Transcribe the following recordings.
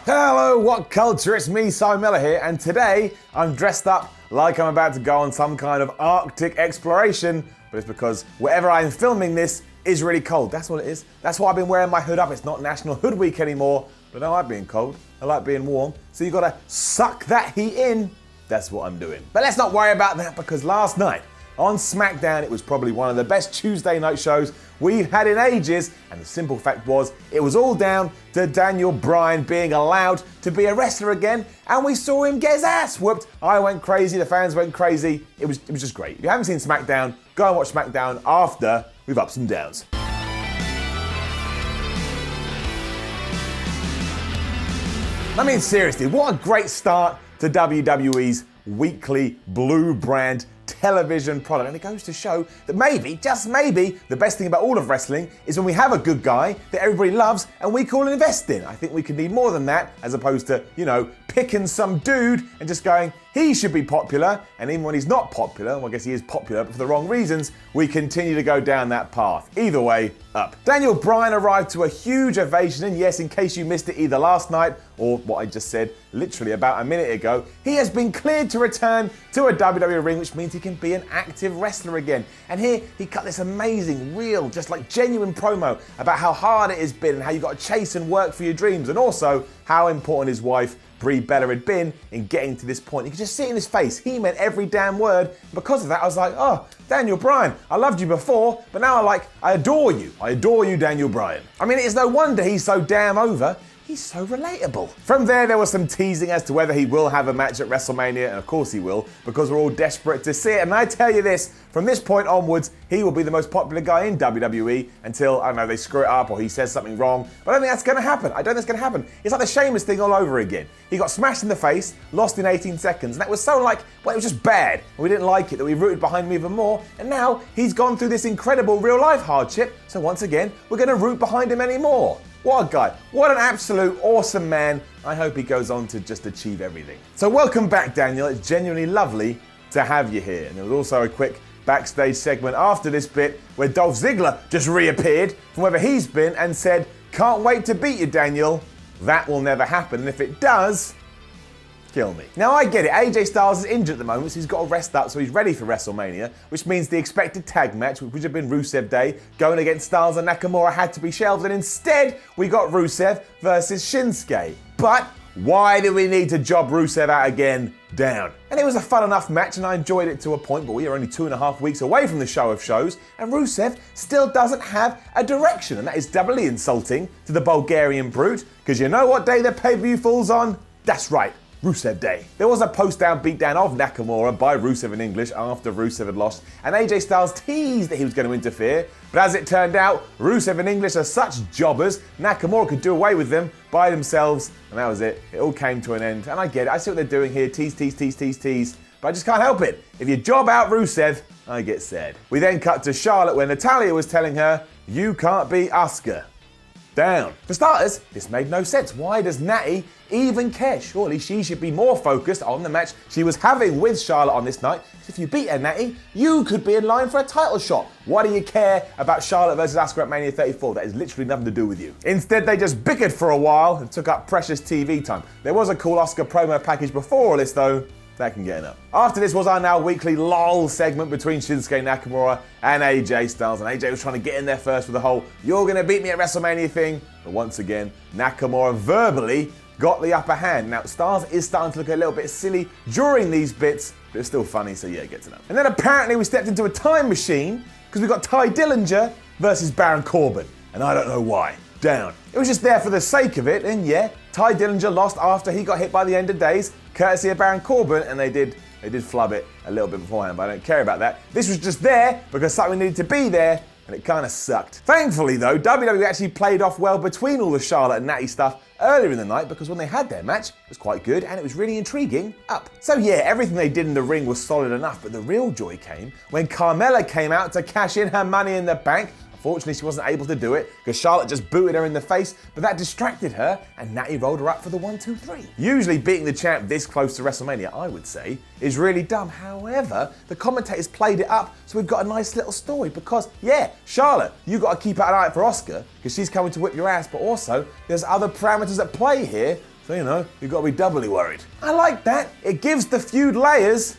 Hello, what culture? It's me, Simon Miller here, and today I'm dressed up like I'm about to go on some kind of Arctic exploration, but it's because wherever I'm filming this is really cold. That's what it is. That's why I've been wearing my hood up. It's not National Hood Week anymore, but I like being cold. I like being warm, so you gotta suck that heat in. That's what I'm doing. But let's not worry about that because last night on Smackdown, it was probably one of the best Tuesday night shows we've had in ages, and the simple fact was, it was all down to Daniel Bryan being allowed to be a wrestler again, and we saw him get his ass whooped. I went crazy, the fans went crazy. It was just great. If you haven't seen Smackdown, go and watch Smackdown after with ups and downs. I mean, seriously, what a great start to WWE's weekly blue brand television product, and it goes to show that maybe, just maybe, the best thing about all of wrestling is when we have a good guy that everybody loves and we call and invest in. I think we can need more than that, as opposed to, picking some dude and just going, he should be popular, and even when he's not popular, well, I guess he is popular, but for the wrong reasons, we continue to go down that path. Either way, up. Daniel Bryan arrived to a huge ovation, and yes, in case you missed it either last night or what I just said literally about a minute ago, he has been cleared to return to a WWE ring, which means he can be an active wrestler again. And here, he cut this amazing, real, just like genuine promo about how hard it has been and how you got to chase and work for your dreams, and also how important his wife Brie Bella had been in getting to this point. You could just see it in his face. He meant every damn word. Because of that, I was like, oh, Daniel Bryan, I loved you before, but now I adore you. I adore you, Daniel Bryan. I mean, it's no wonder he's so damn over. He's so relatable. From there was some teasing as to whether he will have a match at WrestleMania, and of course he will, because we're all desperate to see it. And I tell you this, from this point onwards, he will be the most popular guy in WWE until, I don't know, they screw it up or he says something wrong. But I don't think that's gonna happen. I don't think that's gonna happen. It's like the Sheamus thing all over again. He got smashed in the face, lost in 18 seconds, and that was so it was just bad. And we didn't like it, that we rooted behind him even more. And now he's gone through this incredible real life hardship, so once again, we're gonna root behind him anymore. What a guy. What an absolute awesome man. I hope he goes on to just achieve everything. So welcome back, Daniel. It's genuinely lovely to have you here. And there was also a quick backstage segment after this bit where Dolph Ziggler just reappeared from wherever he's been and said, "Can't wait to beat you, Daniel. That will never happen. And if it does, kill me." Now I get it, AJ Styles is injured at the moment, so he's got to rest up so he's ready for WrestleMania, which means the expected tag match, which would have been Rusev Day, going against Styles and Nakamura, had to be shelved, and instead we got Rusev versus Shinsuke. But why do we need to job Rusev out again? Down. And it was a fun enough match and I enjoyed it to a point, but we are only 2.5 weeks away from the show of shows, and Rusev still doesn't have a direction, and that is doubly insulting to the Bulgarian brute, because you know what day the pay-per-view falls on? That's right, Rusev Day. There was a post-down beatdown of Nakamura by Rusev in English after Rusev had lost, and AJ Styles teased that he was going to interfere, but as it turned out, Rusev and English are such jobbers, Nakamura could do away with them by themselves, and that was it. It all came to an end, and I get it. I see what they're doing here, tease, but I just can't help it. If you job out Rusev, I get sad. We then cut to Charlotte where Natalya was telling her, "You can't beat Asuka." Down. For starters, this made no sense. Why does Natty even care? Surely she should be more focused on the match she was having with Charlotte on this night. If you beat her, Natty, you could be in line for a title shot. Why do you care about Charlotte versus Asuka at Mania 34? That is literally nothing to do with you. Instead, they just bickered for a while and took up precious TV time. There was a cool Asuka promo package before all this though. That can get enough. After this was our now weekly LOL segment between Shinsuke Nakamura and AJ Styles. And AJ was trying to get in there first with the whole, "You're going to beat me at WrestleMania" thing. But once again, Nakamura verbally got the upper hand. Now, Styles is starting to look a little bit silly during these bits, but it's still funny, so yeah, get to know. And then apparently we stepped into a time machine because we got Ty Dillinger versus Baron Corbin. And I don't know why. Down. It was just there for the sake of it, and yeah, Ty Dillinger lost after he got hit by the End of Days, courtesy of Baron Corbin, and they did flub it a little bit beforehand, but I don't care about that. This was just there because something needed to be there, and it kind of sucked. Thankfully though, WWE actually played off well between all the Charlotte and Natty stuff earlier in the night, because when they had their match, it was quite good and it was really intriguing up. So yeah, everything they did in the ring was solid enough, but the real joy came when Carmella came out to cash in her Money in the Bank. Unfortunately, she wasn't able to do it because Charlotte just booted her in the face, but that distracted her and Natty rolled her up for the 1, 2, 3. Usually beating the champ this close to WrestleMania, I would say, is really dumb. However, the commentators played it up, so we've got a nice little story because, yeah, Charlotte, you got to keep an eye out for Asuka because she's coming to whip your ass, but also there's other parameters at play here So, you know, you've got to be doubly worried. I like that. It gives the feud layers.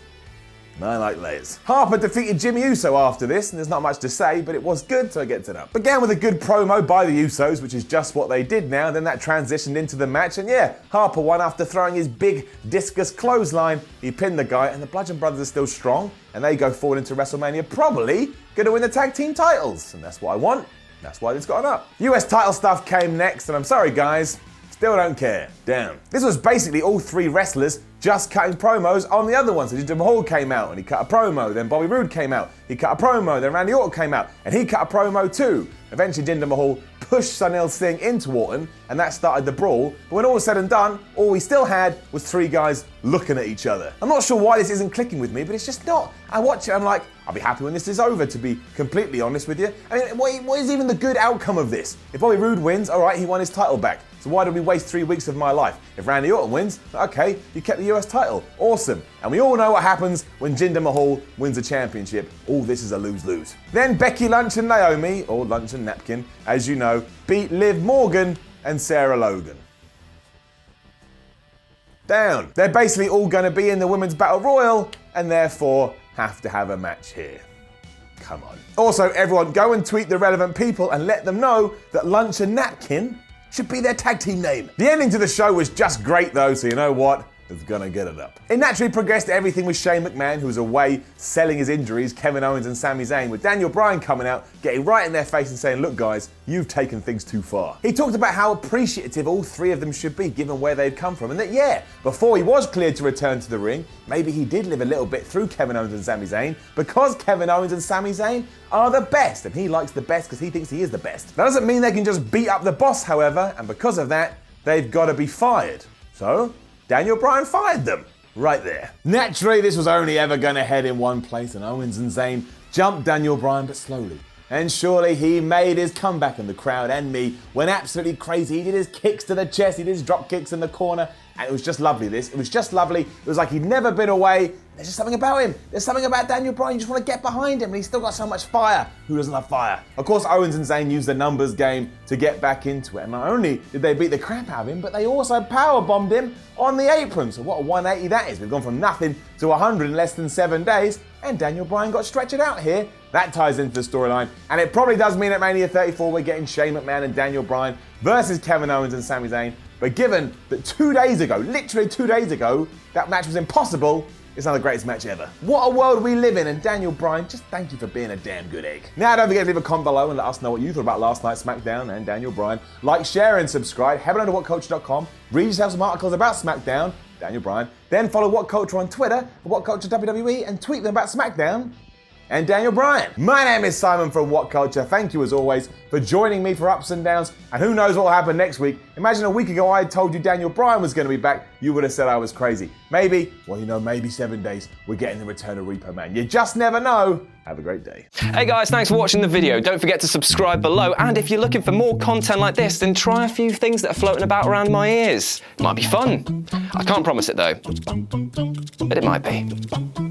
And I like layers. Harper defeated Jimmy Uso after this, and there's not much to say, but it was good, so I get it up. Began with a good promo by the Usos, which is just what they did now. Then that transitioned into the match, and yeah, Harper won after throwing his big discus clothesline. He pinned the guy, and the Bludgeon Brothers are still strong, and they go forward into WrestleMania, probably going to win the tag team titles. And that's what I want. That's why it's gotten up. US title stuff came next, and I'm sorry guys, still don't care. Damn. This was basically all three wrestlers just cutting promos on the other ones. So Jinder Mahal came out and he cut a promo, then Bobby Roode came out, he cut a promo, then Randy Orton came out and he cut a promo too. Eventually Jinder Mahal pushed Sunil Singh into Orton and that started the brawl, but when all was said and done, all we still had was three guys looking at each other. I'm not sure why this isn't clicking with me, but it's just not. I watch it, I'm like, I'll be happy when this is over, to be completely honest with you. I mean, what is even the good outcome of this? If Bobby Roode wins, all right, he won his title back. So why did we waste 3 weeks of my life? If Randy Orton wins, okay, you kept the US title. Awesome. And we all know what happens when Jinder Mahal wins a championship. All this is a lose-lose. Then Becky Lynch and Naomi, or Lunch and Napkin, as you know, beat Liv Morgan and Sarah Logan. Down. They're basically all going to be in the Women's Battle Royal and therefore have to have a match here. Come on. Also, everyone go and tweet the relevant people and let them know that Lunch and Napkin should be their tag team name. The ending to the show was just great though, so you know what? It's gonna get it up. It naturally progressed to everything with Shane McMahon, who was away selling his injuries, Kevin Owens and Sami Zayn, with Daniel Bryan coming out, getting right in their face and saying, look guys, you've taken things too far. He talked about how appreciative all three of them should be given where they'd come from, and that yeah, before he was cleared to return to the ring, maybe he did live a little bit through Kevin Owens and Sami Zayn, because Kevin Owens and Sami Zayn are the best, and he likes the best because he thinks he is the best. That doesn't mean they can just beat up the boss, however, and because of that, they've got to be fired. So, Daniel Bryan fired them. Right there. Naturally, this was only ever going to head in one place, and Owens and Zayn jumped Daniel Bryan, but slowly. And surely he made his comeback, and the crowd and me went absolutely crazy. He did his kicks to the chest, he did his drop kicks in the corner, and it was just lovely, this. It was just lovely. It was like he'd never been away. There's just something about him. There's something about Daniel Bryan. You just want to get behind him, and he's still got so much fire. Who doesn't have fire? Of course, Owens and Zayn used the numbers game to get back into it, and not only did they beat the crap out of him, but they also powerbombed him on the apron. So what a 180 that is. We've gone from nothing to 100 in less than 7 days, and Daniel Bryan got stretched out here. That ties into the storyline, and it probably does mean at Mania 34 we're getting Shane McMahon and Daniel Bryan versus Kevin Owens and Sami Zayn. But given that 2 days ago, literally 2 days ago, that match was impossible, it's not the greatest match ever. What a world we live in, and Daniel Bryan, just thank you for being a damn good egg. Now don't forget to leave a comment below and let us know what you thought about last night's Smackdown and Daniel Bryan. Like, share and subscribe. Head on to whatculture.com, read yourself some articles about Smackdown, Daniel Bryan, then follow What Culture on Twitter for What Culture WWE and tweet them about Smackdown and Daniel Bryan. My name is Simon from What Culture. Thank you as always for joining me for Ups and Downs, and who knows what will happen next week. Imagine a week ago I had told you Daniel Bryan was going to be back, you would have said I was crazy. Maybe, well you know, maybe 7 days we're getting the return of Repo Man. You just never know. Have a great day. Hey guys, thanks for watching the video. Don't forget to subscribe below, and if you're looking for more content like this, then try a few things that are floating about around my ears. Might be fun. I can't promise it though, but it might be.